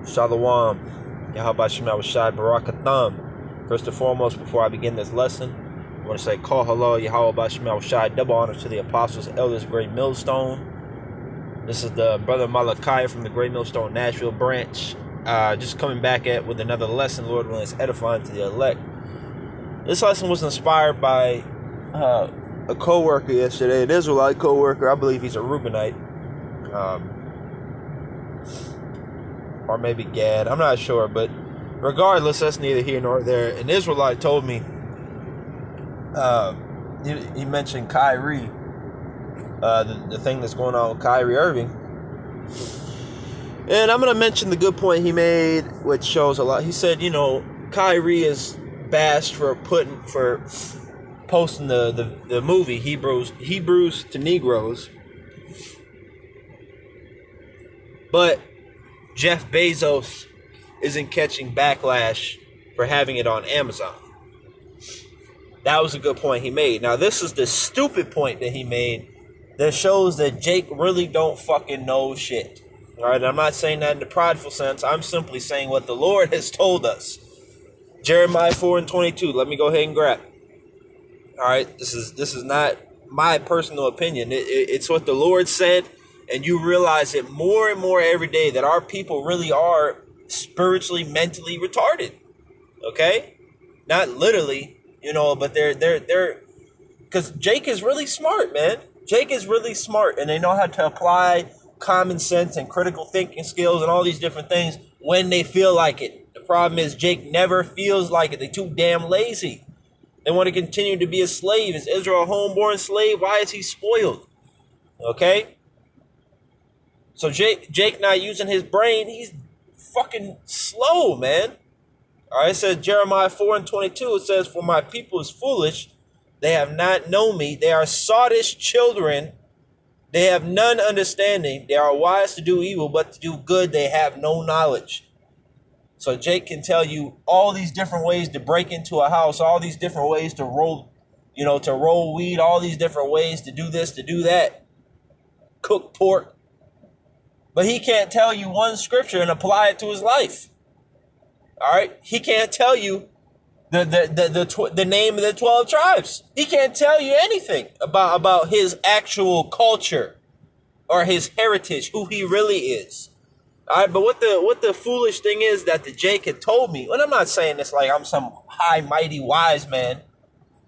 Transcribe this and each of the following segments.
Shalom. Yahabah Shema Shai Barakatham. First and foremost, before I begin this lesson, I want to say call hello, Yahweh Shema Shai. Double honor to the apostles, elders, Great Millstone. This is the brother Malachi from the Great Millstone Nashville branch. Just coming back with another lesson, Lord willing, is edifying to the elect. This lesson was inspired by a co-worker yesterday, an Israelite co-worker. I believe he's a Reubenite. Or maybe Gad, I'm not sure, but regardless, that's neither here nor there. An Israelite told me, he mentioned Kyrie, the thing that's going on with Kyrie Irving. And I'm going to mention the good point he made, which shows a lot. He said, Kyrie is bashed for posting the movie Hebrews to Negroes. But Jeff Bezos isn't catching backlash for having it on Amazon. That was a good point he made. Now, this is the stupid point that he made that shows that Jake really don't fucking know shit. All right, I'm not saying that in the prideful sense. I'm simply saying what the Lord has told us. Jeremiah 4:22. Let me go ahead and grab it. All right, this is not my personal opinion. It's what the Lord said. And you realize it more and more every day that our people really are spiritually, mentally retarded. Okay? Not literally, but they're because Jake is really smart, man. Jake is really smart, and they know how to apply common sense and critical thinking skills and all these different things when they feel like it. The problem is Jake never feels like it. They're too damn lazy. They want to continue to be a slave. Is Israel a homeborn slave? Why is he spoiled? Okay? So Jake not using his brain, he's fucking slow, man. All right, it says Jeremiah 4:22, it says, "For my people is foolish, they have not known me. They are sottish children, they have none understanding. They are wise to do evil, but to do good they have no knowledge." So Jake can tell you all these different ways to break into a house, all these different ways to roll, to roll weed, all these different ways to do this, to do that, cook pork. But he can't tell you one scripture and apply it to his life. All right? He can't tell you the name of the 12 tribes. He can't tell you anything about his actual culture or his heritage, who he really is. All right, but what the foolish thing is that the Jake had told me, and I'm not saying this like I'm some high, mighty, wise man,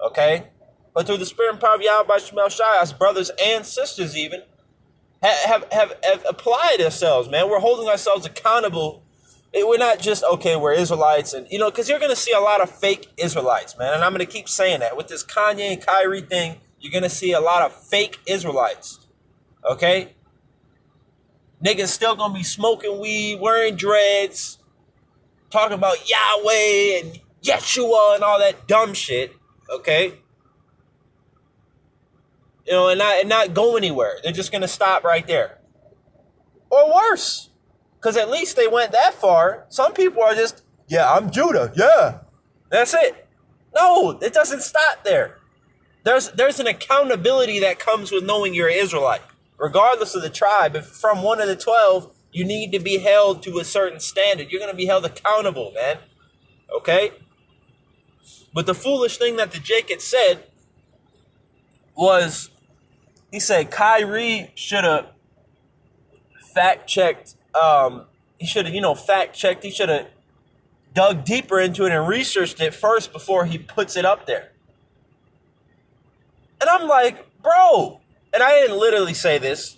okay? But through the spirit and power of Yahweh Shemel Shai, us brothers and sisters even, have applied ourselves, man. We're holding ourselves accountable. We're not just, we're Israelites, and because you're going to see a lot of fake Israelites, man. And I'm going to keep saying that. With this Kanye and Kyrie thing, you're going to see a lot of fake Israelites. Okay? Niggas still going to be smoking weed, wearing dreads, talking about Yahweh and Yeshua and all that dumb shit. Okay? And not go anywhere. They're just going to stop right there. Or worse. Because at least they went that far. Some people are just, I'm Judah. Yeah. That's it. No, it doesn't stop there. There's an accountability that comes with knowing you're an Israelite. Regardless of the tribe, if from one of the 12, you need to be held to a certain standard. You're going to be held accountable, man. Okay? But the foolish thing that the Jake had said was, he said Kyrie should have fact-checked. He should have, fact-checked. He should have dug deeper into it and researched it first before he puts it up there. And I'm like, bro. And I didn't literally say this.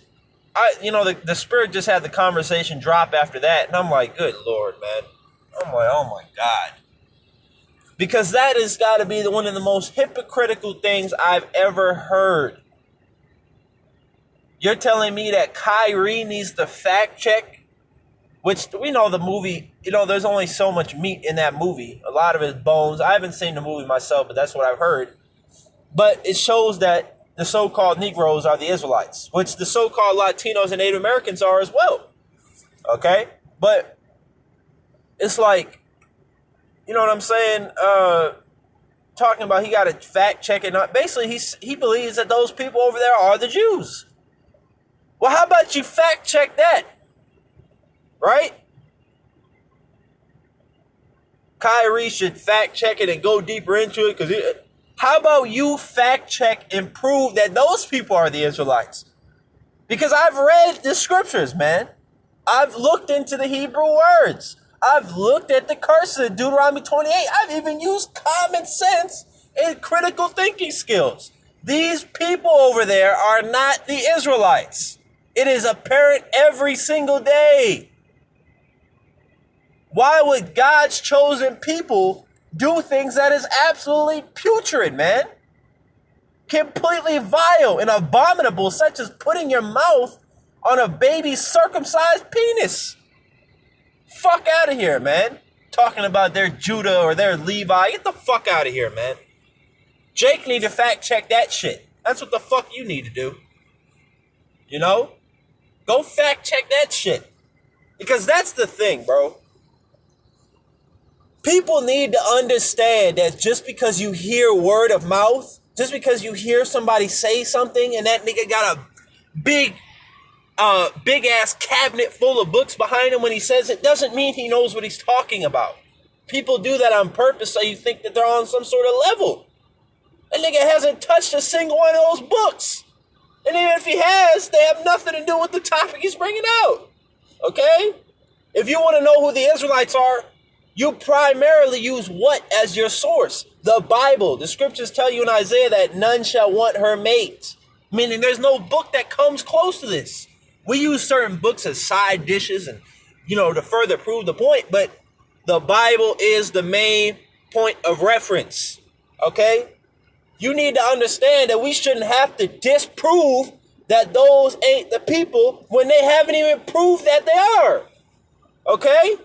The spirit just had the conversation drop after that. And I'm like, good Lord, man. I'm like, oh my God. Because that has got to be one of the most hypocritical things I've ever heard. You're telling me that Kyrie needs to fact check, which we know the movie, there's only so much meat in that movie. A lot of his bones. I haven't seen the movie myself, but that's what I've heard. But it shows that the so-called Negroes are the Israelites, which the so-called Latinos and Native Americans are as well. Okay? But it's like, you know what I'm saying? Talking about he got to fact check it. Basically, he believes that those people over there are the Jews. Well, how about you fact check that? Right? Kyrie should fact check it and go deeper into it. Because how about you fact check and prove that those people are the Israelites? Because I've read the scriptures, man. I've looked into the Hebrew words. I've looked at the curses of Deuteronomy 28. I've even used common sense and critical thinking skills. These people over there are not the Israelites. It is apparent every single day. Why would God's chosen people do things that is absolutely putrid, man? Completely vile and abominable, such as putting your mouth on a baby's circumcised penis. Fuck out of here, man. Talking about their Judah or their Levi. Get the fuck out of here, man. Jake need to fact check that shit. That's what the fuck you need to do. You know? Go fact check that shit. Because that's the thing, bro. People need to understand that just because you hear word of mouth, just because you hear somebody say something and that nigga got a big ass cabinet full of books behind him when he says it, doesn't mean he knows what he's talking about. People do that on purpose so you think that they're on some sort of level. That nigga hasn't touched a single one of those books. And even if he has, they have nothing to do with the topic he's bringing out. Okay? If you want to know who the Israelites are, you primarily use what as your source? The Bible. The scriptures tell you in Isaiah that none shall want her mate. Meaning there's no book that comes close to this. We use certain books as side dishes and, to further prove the point. But the Bible is the main point of reference. Okay? You need to understand that we shouldn't have to disprove that those ain't the people when they haven't even proved that they are. Okay?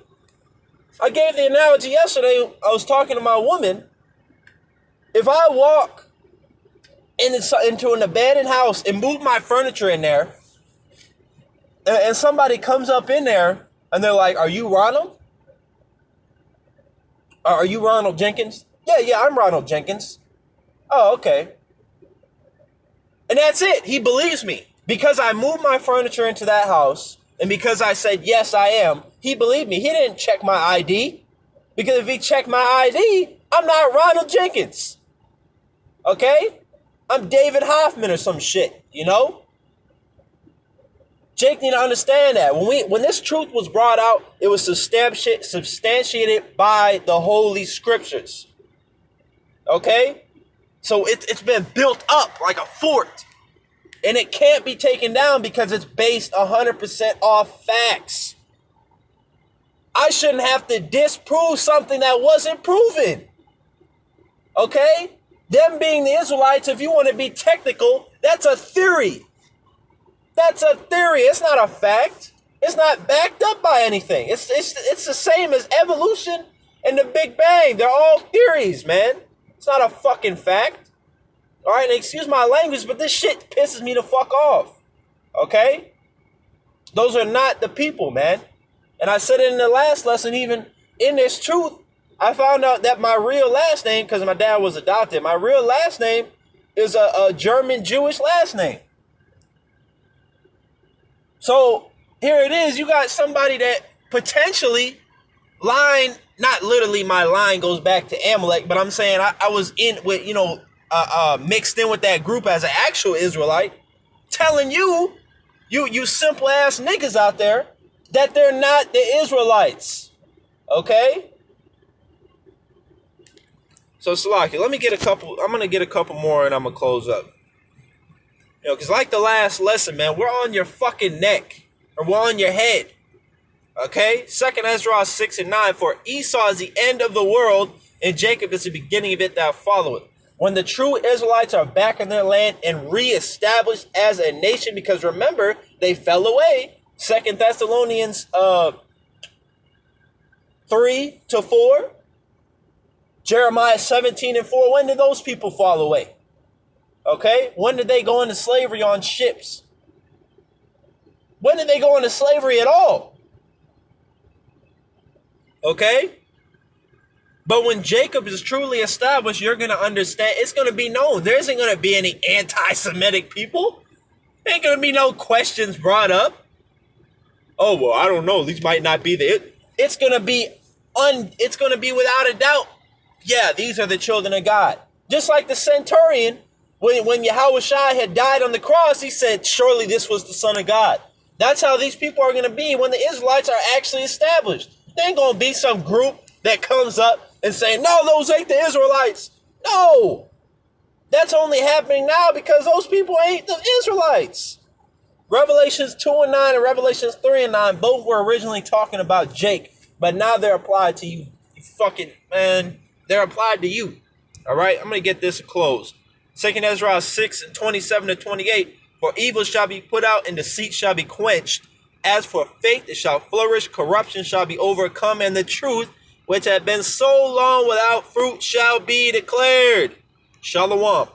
I gave the analogy yesterday. I was talking to my woman. If I walk into an abandoned house and move my furniture in there, and somebody comes up in there and they're like, "Are you Ronald? Are you Ronald Jenkins?" Yeah, I'm Ronald Jenkins. Oh, okay. And that's it. He believes me. Because I moved my furniture into that house, and because I said, yes, I am, he believed me. He didn't check my ID. Because if he checked my ID, I'm not Ronald Jenkins. Okay? I'm David Hoffman or some shit, Jake need to understand that. When this truth was brought out, it was substantiated by the Holy Scriptures. Okay? So it's been built up like a fort. And it can't be taken down because it's based 100% off facts. I shouldn't have to disprove something that wasn't proven. Okay? Them being the Israelites, if you want to be technical, that's a theory. That's a theory. It's not a fact. It's not backed up by anything. It's the same as evolution and the Big Bang. They're all theories, man. It's not a fucking fact. All right, and excuse my language, but this shit pisses me the fuck off. Okay? Those are not the people, man. And I said it in the last lesson, even in this truth, I found out that my real last name, because my dad was adopted, my real last name is a German Jewish last name. So here it is. You got somebody that potentially not literally my line goes back to Amalek, but I'm saying I was in with, mixed in with that group as an actual Israelite, telling you simple ass niggas out there that they're not the Israelites. Okay? So Salaki, I'm gonna get a couple more and I'm gonna close up. Because like the last lesson, man, we're on your fucking neck. Or we're on your head. Okay? 2nd Ezra 6 and 9. For Esau is the end of the world, and Jacob is the beginning of it that followeth. When the true Israelites are back in their land and reestablished as a nation, because remember, they fell away. 2 Thessalonians 3 to 4. Jeremiah 17 and 4. When did those people fall away? Okay? When did they go into slavery on ships? When did they go into slavery at all? Okay? But when Jacob is truly established, you're going to understand. It's going to be known. There isn't going to be any anti-Semitic people. There ain't going to be no questions brought up. Oh, well, I don't know. These might not be the... It's going to be it's going to be without a doubt, yeah, these are the children of God. Just like the centurion, when Yahushua had died on the cross, he said, surely this was the Son of God. That's how these people are going to be when the Israelites are actually established. There ain't going to be some group that comes up and saying, no, those ain't the Israelites. No, that's only happening now because those people ain't the Israelites. Revelations 2 and 9 and Revelations 3 and 9 both were originally talking about Jake, but now they're applied to you. You fucking, man, they're applied to you. All right, I'm going to get this closed. 2 Ezra 6 and 27 to 28. For evil shall be put out and deceit shall be quenched. As for faith, it shall flourish. Corruption shall be overcome, and the truth, which had been so long without fruit, shall be declared. Shalom.